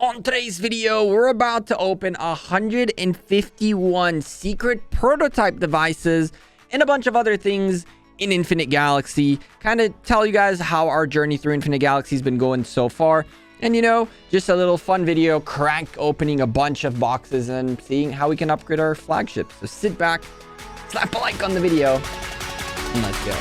On today's video, we're about to open 151 secret prototype devices and a bunch of other things in Infinite Galaxy. Kind of tell you guys how our journey through Infinite Galaxy has been going so far. And just a little fun video, crank opening a bunch of boxes and seeing how we can upgrade our flagships. So sit back, slap a like on the video, and let's go.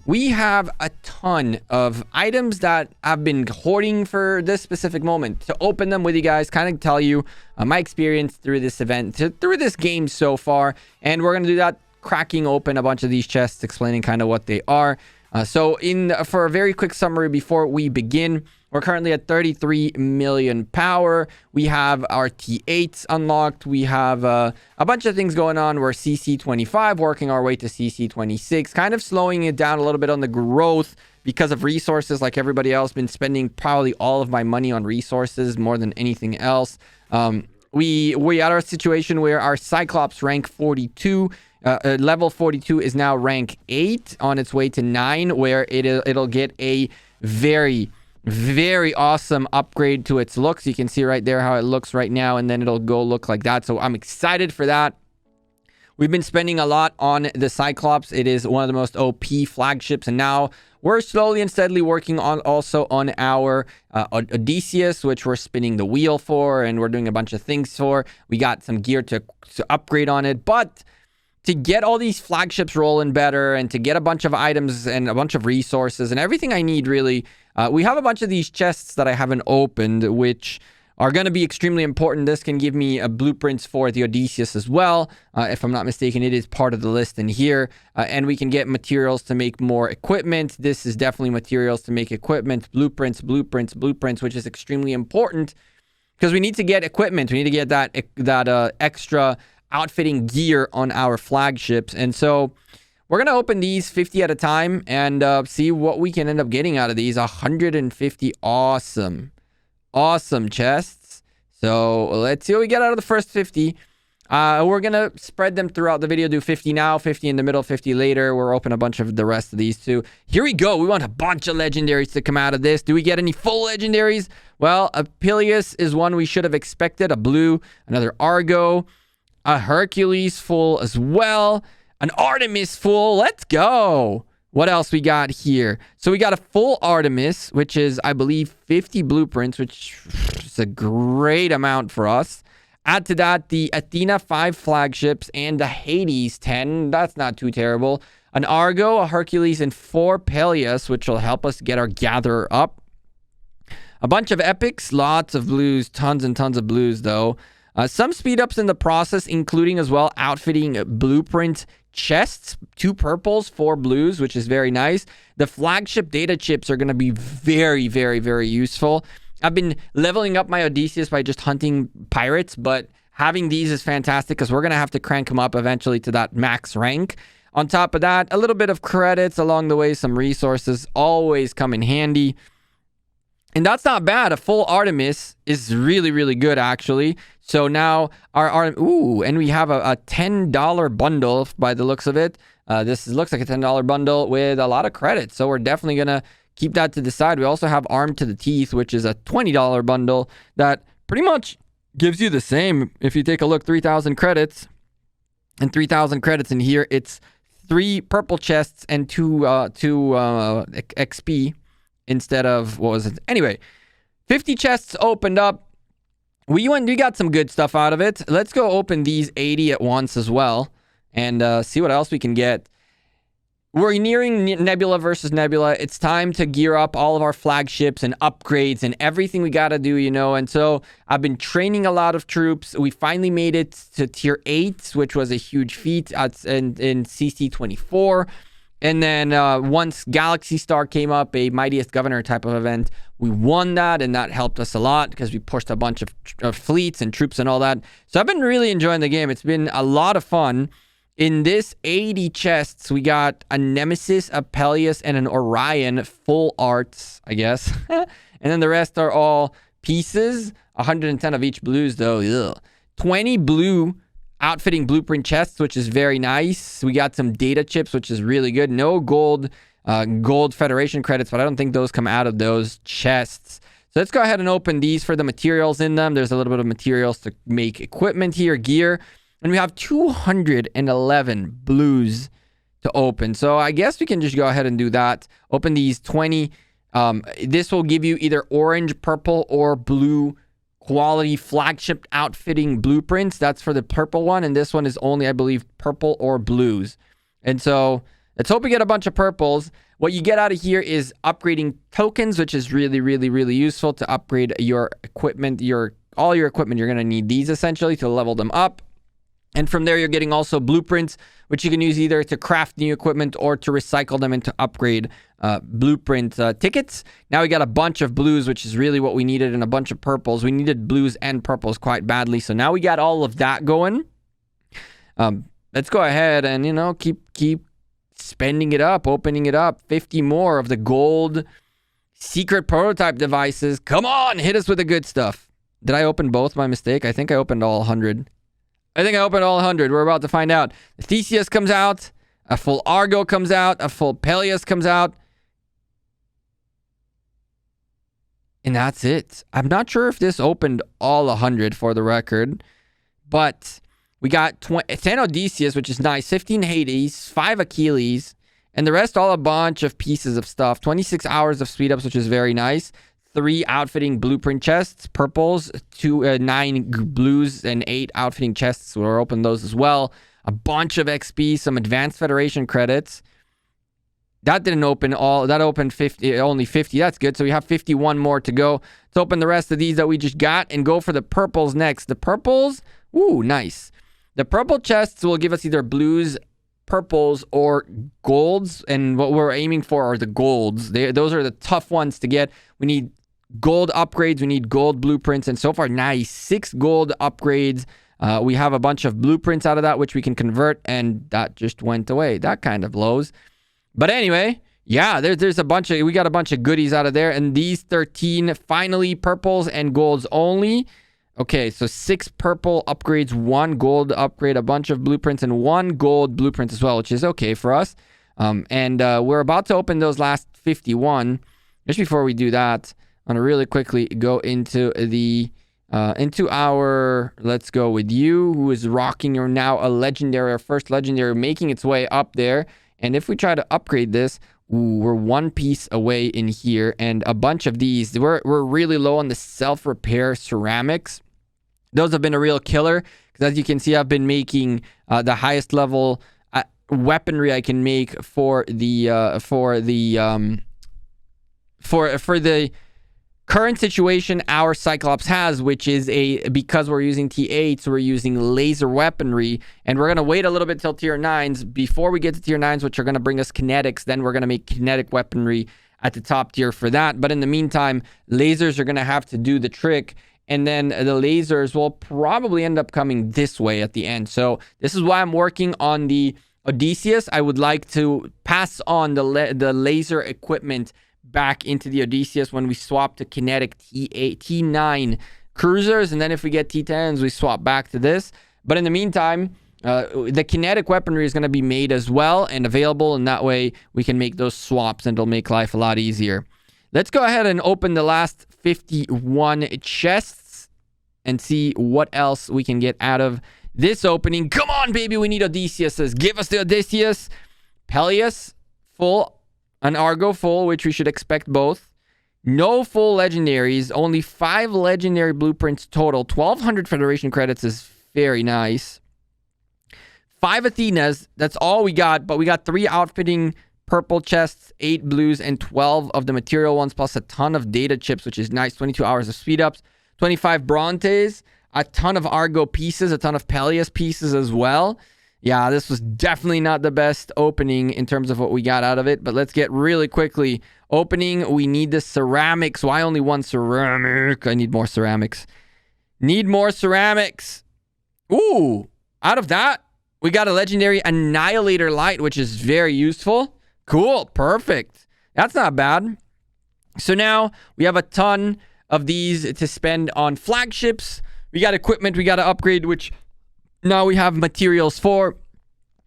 We have a ton of items that I've been hoarding for this specific moment to open them with you guys, kind of tell you my experience through this event, through this game so far. And we're going to do that, cracking open a bunch of these chests, explaining kind of what they are. For a very quick summary before we begin, we're currently at 33 million power. We have our T8s unlocked. We have a bunch of things going on. We're CC25, working our way to CC26, kind of slowing it down a little bit on the growth because of resources. Like everybody else, been spending probably all of my money on resources more than anything else. We at our situation where our Cyclops rank 42, level 42 is now rank 8 on its way to 9, where it'll get a very awesome upgrade to its looks. You can see right there how it looks right now, and then it'll go look like that. So I'm excited for that. We've been spending a lot on the Cyclops. It is one of the most OP flagships, and now we're slowly and steadily working on our Odysseus, which we're spinning the wheel for, and we're doing a bunch of things for. We got some gear to upgrade on it, but to get all these flagships rolling better and to get a bunch of items and a bunch of resources and everything I need, really, we have a bunch of these chests that I haven't opened, which are going to be extremely important. This can give me blueprints for the Odysseus as well. If I'm not mistaken, it is part of the list in here. And we can get materials to make more equipment. This is definitely materials to make equipment, blueprints, which is extremely important because we need to get equipment. We need to get that extra outfitting gear on our flagships. And so we're going to open these 50 at a time and see what we can end up getting out of these 150 awesome chests. So let's see what we get out of the first 50. We're going to spread them throughout the video. Do 50 now, 50 in the middle, 50 later. We'll open a bunch of the rest of these too. Here we go. We want a bunch of legendaries to come out of this. Do we get any full legendaries? Well, a Peleus is one we should have expected. A blue, another Argo, a Hercules full as well, an Artemis full. Let's go. What else we got here? So we got a full Artemis, which is, I believe, 50 blueprints, which is a great amount for us. Add to that the Athena 5 flagships and the Hades 10. That's not too terrible. An Argo, a Hercules, and 4 Peleus, which will help us get our gatherer up. A bunch of epics, lots of blues, tons and tons of blues, though. Some speed ups in the process, including as well outfitting blueprint chests, 2 purples, 4 blues, which is very nice. The flagship data chips are going to be very useful. I've been leveling up my Odysseus by just hunting pirates, but having these is fantastic because we're going to have to crank them up eventually to that max rank. On top of that, a little bit of credits along the way, some resources always come in handy. And that's not bad. A full Artemis is really good, actually. So now and we have a $10 bundle by the looks of it. This looks like a $10 bundle with a lot of credits. So we're definitely going to keep that to the side. We also have Armed to the Teeth, which is a $20 bundle that pretty much gives you the same. If you take a look, 3,000 credits and 3,000 credits in here. It's 3 purple chests and 2 XP. Instead of, what was it? Anyway, 50 chests opened up. We got some good stuff out of it. Let's go open these 80 at once as well and see what else we can get. We're nearing Nebula versus Nebula. It's time to gear up all of our flagships and upgrades and everything we got to do, And so I've been training a lot of troops. We finally made it to tier 8, which was a huge feat in CC24. And then once Galaxy Star came up, a Mightiest Governor type of event, we won that, and that helped us a lot because we pushed a bunch of fleets and troops and all that. So I've been really enjoying the game. It's been a lot of fun. In this 80 chests, we got a Nemesis, a Peleus, and an Orion, full arts, I guess. And then the rest are all pieces. 110 of each blues, though. Ugh. 20 blue outfitting blueprint chests, which is very nice. We got some data chips, which is really good. No gold Federation credits, but I don't think those come out of those chests. So let's go ahead and open these for the materials in them. There's a little bit of materials to make equipment here, gear. And we have 211 blues to open. So I guess we can just go ahead and do that. Open these 20. This will give you either orange, purple, or blue quality flagship outfitting blueprints. That's for the purple one. And this one is only, I believe, purple or blues. And so let's hope we get a bunch of purples. What you get out of here is upgrading tokens, which is really, really, really useful to upgrade your equipment. All your equipment, you're going to need these essentially to level them up. And from there, you're getting also blueprints, which you can use either to craft new equipment or to recycle them into upgrade blueprint tickets. Now we got a bunch of blues, which is really what we needed, and a bunch of purples. We needed blues and purples quite badly. So now we got all of that going. Let's go ahead and, keep spending it up, opening it up. 50 more of the gold secret prototype devices. Come on, hit us with the good stuff. Did I open both by mistake? I think I opened all 100. We're about to find out. The Theseus comes out. A full Argo comes out. A full Peleus comes out. And that's it. I'm not sure if this opened all 100 for the record. But we got 10 Odysseus, which is nice. 15 Hades. 5 Achilles. And the rest all a bunch of pieces of stuff. 26 hours of speed ups, which is very nice. 3 outfitting blueprint chests, purples, 9 blues, and 8 outfitting chests. We'll open those as well. A bunch of XP, some advanced Federation credits. That didn't open all. That opened 50, only 50. That's good. So we have 51 more to go. Let's open the rest of these that we just got and go for the purples next. The purples, ooh, nice. The purple chests will give us either blues, purples, or golds. And what we're aiming for are the golds. Those are the tough ones to get. We need gold upgrades. We need gold blueprints. And so far, nice. 6 gold upgrades. We have a bunch of blueprints out of that, which we can convert. And that just went away. That kind of blows. But anyway, yeah, there's we got a bunch of goodies out of there. And these 13, finally, purples and golds only. Okay, so 6 purple upgrades, 1 gold upgrade, a bunch of blueprints, and 1 gold blueprint as well, which is okay for us. And we're about to open those last 51. Just before we do that, I'm going to really quickly go into our, let's go with you, who is rocking your now a legendary, our first legendary, making its way up there. And if we try to upgrade this, we're 1 piece away in here, and a bunch of these. We're really low on the self-repair ceramics. Those have been a real killer, because as you can see, I've been making the highest level weaponry I can make for the current situation our Cyclops has, which is because we're using T8s, we're using laser weaponry, and we're going to wait a little bit till tier 9s before we get to tier 9s, which are going to bring us kinetics. Then we're going to make kinetic weaponry at the top tier for that. But in the meantime, lasers are going to have to do the trick, and then the lasers will probably end up coming this way at the end. So this is why I'm working on the Odysseus. I would like to pass on the laser equipment back into the Odysseus when we swap to kinetic T9 cruisers, and then if we get T10s, we swap back to this. But in the meantime, the kinetic weaponry is going to be made as well and available, and that way we can make those swaps, and it'll make life a lot easier. Let's go ahead and open the last 51 chests and see what else we can get out of this opening. Come on, baby, we need Odysseus. Give us the Odysseus. Peleus, full. An Argo full, which we should expect both. No full legendaries. Only 5 legendary blueprints total. 1,200 Federation credits is very nice. 5 Athenas. That's all we got. But we got 3 outfitting purple chests, 8 blues, and 12 of the material ones, plus a ton of data chips, which is nice. 22 hours of speed ups. 25 Brontes. A ton of Argo pieces. A ton of Peleus pieces as well. Yeah, this was definitely not the best opening in terms of what we got out of it. But let's get really quickly. Opening, we need the ceramics. Why only 1 ceramic? I need more ceramics. Need more ceramics. Ooh, out of that, we got a legendary Annihilator Light, which is very useful. Cool, perfect. That's not bad. So now we have a ton of these to spend on flagships. We got equipment we got to upgrade, which Now we have materials for,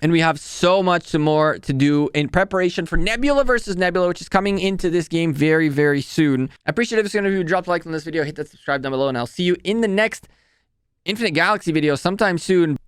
and we have so much more to do in preparation for Nebula versus Nebula, which is coming into this game very, very soon. I appreciate it if you drop a like on this video, hit that subscribe down below, and I'll see you in the next Infinite Galaxy video sometime soon.